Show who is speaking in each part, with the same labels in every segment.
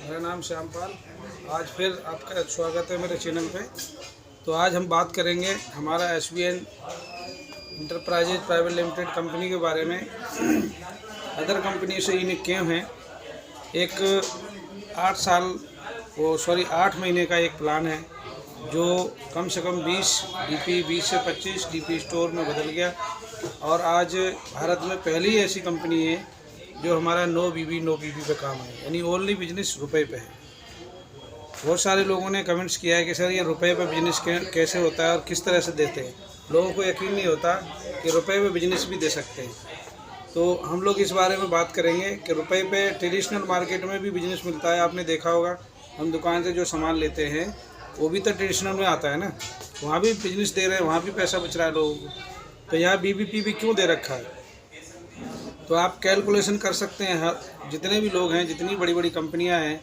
Speaker 1: मेरा नाम श्यामपाल। आज फिर आपका स्वागत है मेरे चैनल पे। तो आज हम बात करेंगे हमारा SBN enterprises private limited company के बारे में। अदर कंपनी से यूनिक क्यों हैं। एक 8 महीने का एक प्लान है जो कम से कम 20 से 25 DP स्टोर में बदल गया और आज भारत में पहली ऐसी कंपनी है जो हमारा नो बीबी पे काम है, यानी ओनली बिजनेस रुपए पे है। बहुत सारे लोगों ने कमेंट्स किया है कि सर ये रुपए पे बिजनेस कैसे होता है और किस तरह से देते हैं। लोगों को यकीन नहीं होता कि रुपए पे बिजनेस भी दे सकते हैं। तो हम लोग इस बारे में बात करेंगे कि रुपए पे ट्रेडिशनल मार्केट में भी बिजनेस मिलता है। आपने देखा होगा हम दुकान से जो सामान लेते हैं वो भी तो ट्रेडिशनल में आता है ना, वहाँ भी बिजनेस दे रहे हैं, वहाँ भी पैसा बच रहा है लोगों को। तो यहाँ BBP भी क्यों दे रखा है, तो आप कैलकुलेशन कर सकते हैं। जितने भी लोग हैं, जितनी बड़ी बड़ी कंपनियां हैं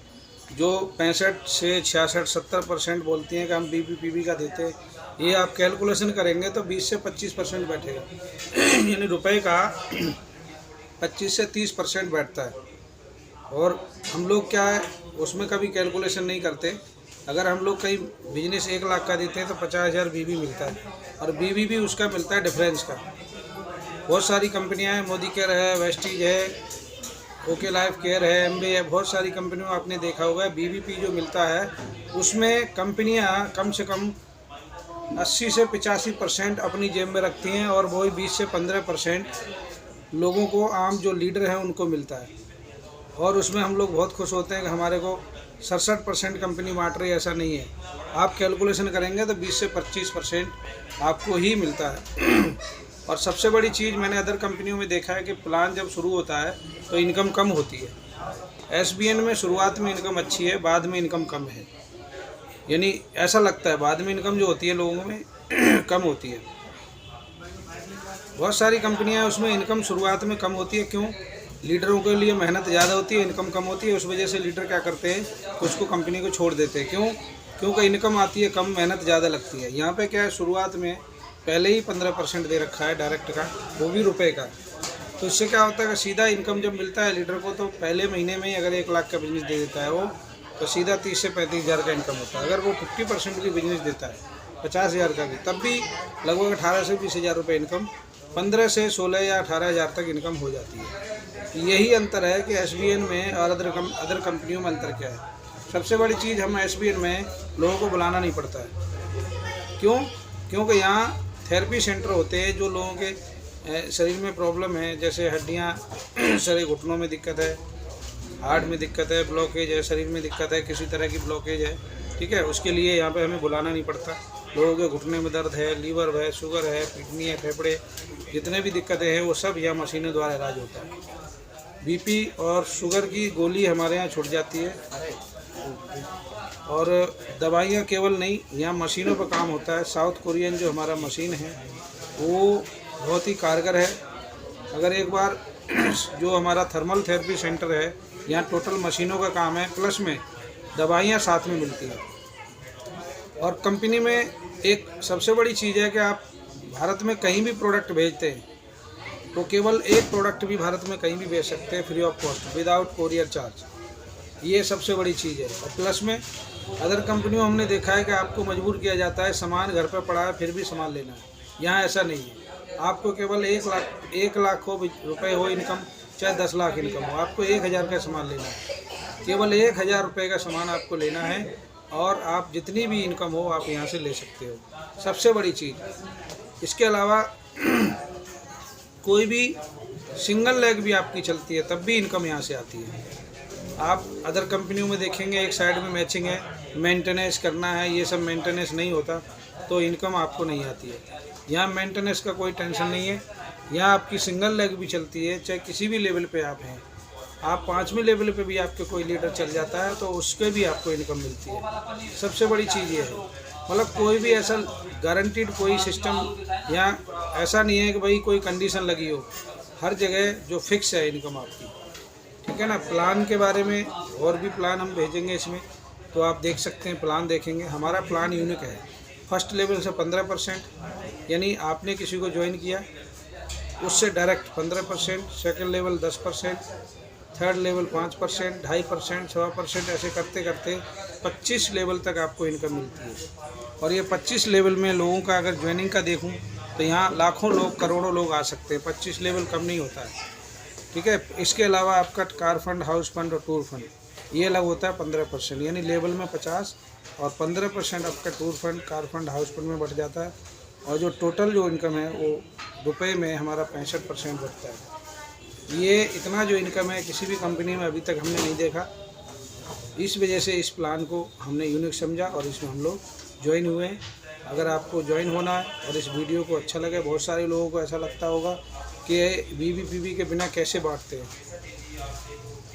Speaker 1: जो 65 से 66 70% बोलती हैं कि हम BBP का देते हैं, ये आप कैलकुलेशन करेंगे तो 20 से 25% बैठेगा। यानी रुपए का 25 से 30% बैठता है। और हम लोग क्या है उसमें कभी कैलकुलेशन नहीं करते। अगर हम लोग कहीं बिजनेस 1 लाख का देते हैं तो 50,000 BB मिलता है और BB भी उसका मिलता है डिफरेंस का। बहुत सारी कंपनियां हैं, मोदी केयर है, वेस्टीज है, ओके लाइफ केयर है, MB है, बहुत सारी कंपनियों में आपने देखा होगा BBP जो मिलता है उसमें कंपनियां कम से कम 80 से 85% अपनी जेब में रखती हैं और वही 20 से 15% लोगों को, आम जो लीडर हैं उनको मिलता है। और उसमें हम लोग बहुत खुश होते हैं कि हमारे को 67% कंपनी बांट रही है। ऐसा नहीं है, आप कैलकुलेशन करेंगे तो 20 से 25% आपको ही मिलता है। और सबसे बड़ी चीज़ मैंने अदर कंपनियों में देखा है कि प्लान जब शुरू होता है तो इनकम कम होती है। SBN में शुरुआत में इनकम अच्छी है, बाद में इनकम कम है। यानी ऐसा लगता है बाद में इनकम जो होती है लोगों में कम होती है। बहुत सारी कंपनियां उसमें इनकम शुरुआत में कम होती है। क्यों? लीडरों के लिए मेहनत ज़्यादा होती है, इनकम कम होती है। उस वजह से लीडर क्या करते हैं, उसको कंपनी को छोड़ देते हैं। क्यों? क्योंकि इनकम आती है कम, मेहनत ज़्यादा लगती है। यहाँ पे क्या है, शुरुआत में पहले ही 15% दे रखा है डायरेक्ट का, वो भी रुपए का। तो इससे क्या होता है कि सीधा इनकम जब मिलता है लीडर को तो पहले महीने में ही अगर 1 लाख का बिजनेस दे देता है वो, तो सीधा 30 से 35,000 का इनकम होता है। अगर वो 50% की बिजनेस देता है 50,000 का भी, तब भी लगभग 18 से 20,000 रुपये इनकम, 15 से 16 या 18,000 तक इनकम हो जाती है। यही अंतर है कि SBN में और अदर कंपनियों में अंतर क्या है। सबसे बड़ी चीज़, हम SBN में लोगों को बुलाना नहीं पड़ता है। क्यों? क्योंकि यहाँ थेरेपी सेंटर होते हैं जो लोगों के शरीर में प्रॉब्लम है, जैसे हड्डियाँ, शरीर घुटनों में दिक्कत है, हार्ट में दिक्कत है, ब्लॉकेज है, शरीर में दिक्कत है, किसी तरह की ब्लॉकेज है, ठीक है, उसके लिए यहाँ पे हमें बुलाना नहीं पड़ता। लोगों के घुटने में दर्द है, लीवर है, शुगर है, किडनी है, फेफड़े, जितने भी दिक्कतें हैं वो सब यहाँ मशीनों द्वारा इलाज होता है। BP और शुगर की गोली हमारे यहाँ छूट जाती है और दवाइयाँ केवल नहीं, यहाँ मशीनों पर काम होता है। साउथ कोरियन जो हमारा मशीन है वो बहुत ही कारगर है। अगर एक बार जो हमारा थर्मल थेरेपी सेंटर है, यहाँ टोटल मशीनों का काम है, प्लस में दवाइयाँ साथ में मिलती हैं। और कंपनी में एक सबसे बड़ी चीज़ है कि आप भारत में कहीं भी प्रोडक्ट भेजते हैं तो केवल एक प्रोडक्ट भी भारत में कहीं भी भेज सकते हैं free of cost, without courier charge. ये सबसे बड़ी चीज़ है। और प्लस में अदर कंपनियों हमने देखा है कि आपको मजबूर किया जाता है, सामान घर पर पड़ा है फिर भी सामान लेना है। यहाँ ऐसा नहीं है। आपको केवल 1 लाख रुपए हो इनकम, चाहे 10 लाख इनकम हो, आपको 1,000 का सामान लेना है। केवल 1,000 रुपये का सामान आपको लेना है और आप जितनी भी इनकम हो आप यहाँ से ले सकते हो। सबसे बड़ी चीज़। इसके अलावा कोई भी सिंगल लेग भी आपकी चलती है तब भी इनकम यहाँ से आती है। आप अदर कंपनियों में देखेंगे एक साइड में मैचिंग है, मेंटेनेंस करना है, ये सब मेंटेनेंस नहीं होता तो इनकम आपको नहीं आती है। यहाँ मेंटेनेंस का कोई टेंशन नहीं है। यहाँ आपकी सिंगल लेग भी चलती है, चाहे किसी भी लेवल पे आप हैं। आप 5वें लेवल पे भी आपके कोई लीडर चल जाता है तो उसके भी आपको इनकम मिलती है। सबसे बड़ी चीज़ ये है, मतलब कोई भी ऐसा गारंटीड कोई सिस्टम यहाँ ऐसा नहीं है कि भाई कोई कंडीशन लगी हो। हर जगह जो फिक्स है इनकम आपकी, ठीक है ना। प्लान के बारे में और भी प्लान हम भेजेंगे इसमें, तो आप देख सकते हैं। प्लान देखेंगे, हमारा प्लान यूनिक है। फर्स्ट लेवल से 15%, यानी आपने किसी को ज्वाइन किया उससे direct 15%, second level 10%, third level 5%, 2.5%, 1.25% ऐसे करते करते 25 लेवल तक आपको इनकम मिलती है। और ये 25 लेवल में लोगों का अगर ज्वाइनिंग का देखूं तो यहाँ लाखों लोग, करोड़ों लोग आ सकते हैं। 25 लेवल कम नहीं होता है, ठीक है। इसके अलावा आपका कार फंड, हाउस फंड और टूर फंड ये अलग होता है 15%, यानी लेवल में 50 और 15% आपका tour fund, car fund, house fund में बढ़ जाता है। और जो टोटल जो इनकम है वो रुपए में हमारा 65% बढ़ता है। ये इतना जो इनकम है किसी भी कंपनी में अभी तक हमने नहीं देखा। इस वजह से इस प्लान को हमने यूनिक समझा और इसमें हम लोग ज्वाइन हुए हैं। अगर आपको ज्वाइन होना है और इस वीडियो को अच्छा लगे, बहुत सारे लोगों को ऐसा लगता होगा कि बीबीपीबी के बिना कैसे बांटते हैं,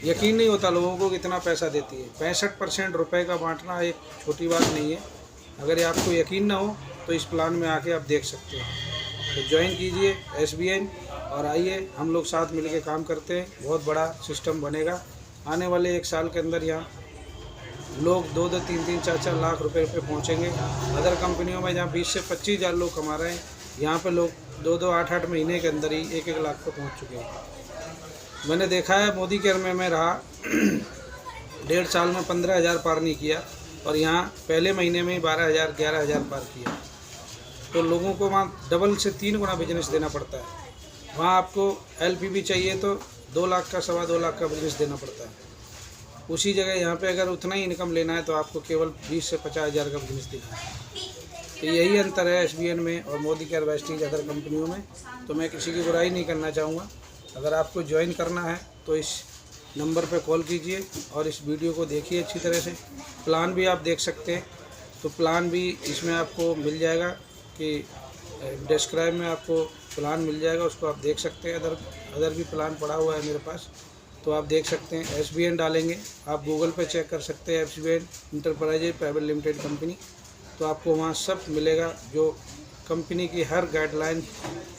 Speaker 1: यकीन नहीं होता लोगों को कितना पैसा देती है। 65% रुपये का बांटना एक छोटी बात नहीं है। अगर आपको यकीन ना हो तो इस प्लान में आके आप देख सकते हैं। तो ज्वाइन कीजिए SBN और आइए हम लोग साथ मिलकर काम करते हैं। बहुत बड़ा सिस्टम बनेगा। आने वाले 1 साल के अंदर यहाँ लोग 2-2, 3-3, 4-4 लाख रुपए पे पहुँचेंगे। अदर कंपनियों में जहाँ 20 से 25 हज़ार लोग कमा रहे हैं, यहाँ पे लोग 2-2, 8-8 महीने के अंदर ही 1-1 लाख पे पहुँच चुके हैं। मैंने देखा है मोदी केयर में मैं रहा 1.5 साल में 15,000 पार नहीं किया और यहाँ पहले महीने में 12,000, 11,000 पार किया। तो लोगों को वहाँ डबल से 3 गुना बिजनेस देना पड़ता है। वहाँ आपको LPB चाहिए तो 2 लाख का, 2.25 लाख का बिजनेस देना पड़ता है। उसी जगह यहाँ पे अगर उतना ही इनकम लेना है तो आपको केवल 20 से 50 हज़ार का बिजनेस देना है। तो यही अंतर है SBN में और मोदी केयर, वेस्टीज, अदर कंपनियों में। तो मैं किसी की बुराई नहीं करना चाहूँगा। अगर आपको ज्वाइन करना है तो इस नंबर पे कॉल कीजिए और इस वीडियो को देखिए अच्छी तरह से। प्लान भी आप देख सकते हैं, तो प्लान भी इसमें आपको मिल जाएगा कि डिस्क्राइब में आपको प्लान मिल जाएगा, उसको आप देख सकते हैं। अदर भी प्लान पड़ा हुआ है मेरे पास, तो आप देख सकते हैं। SBN डालेंगे, आप गूगल पे चेक कर सकते हैं SBN enterprises private limited company, तो आपको वहाँ सब मिलेगा। जो कंपनी की हर गाइडलाइन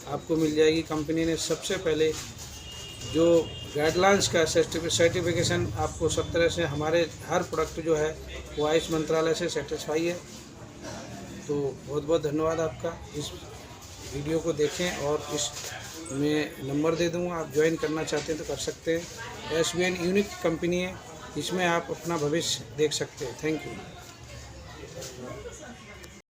Speaker 1: आपको मिल जाएगी। कंपनी ने सबसे पहले जो गाइडलाइंस का सर्टिफिकेशन आपको सब तरह से, हमारे हर प्रोडक्ट जो है वो आयुष मंत्रालय से सेटिस्फाई है। तो बहुत बहुत धन्यवाद आपका। इस वीडियो को देखें और इस मैं नंबर दे दूँगा, आप ज्वाइन करना चाहते हैं तो कर सकते हैं। SBN यूनिक कंपनी है, इसमें आप अपना भविष्य देख सकते हैं। Thank you.